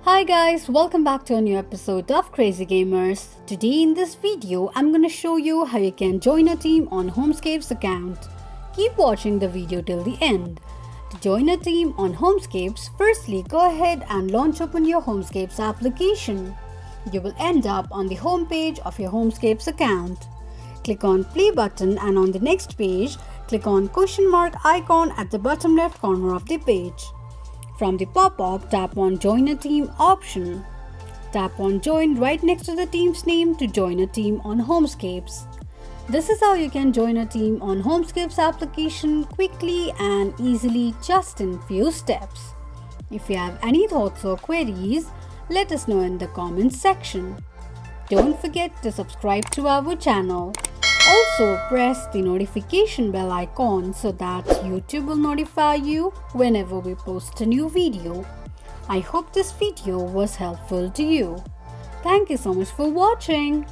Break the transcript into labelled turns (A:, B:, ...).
A: Hi guys, welcome back to a new episode of Crazy Gamers. Today in this video, I'm gonna show you how you can join a team on Homescapes account. Keep watching the video till the end. To join a team on Homescapes, firstly go ahead and open your Homescapes application. You will end up on the home page of your Homescapes account. Click on play button and on the next page, click on question mark icon at the bottom left corner of the page. From the pop-up, tap on Join a Team option. Tap on Join right next to the team's name to join a team on Homescapes. This is how you can join a team on Homescapes application quickly and easily just in few steps. If you have any thoughts or queries, let us know in the comments section. Don't forget to subscribe to our channel. Also press the notification bell icon so that YouTube will notify you whenever we post a new video. I hope this video was helpful to you. Thank you so much for watching.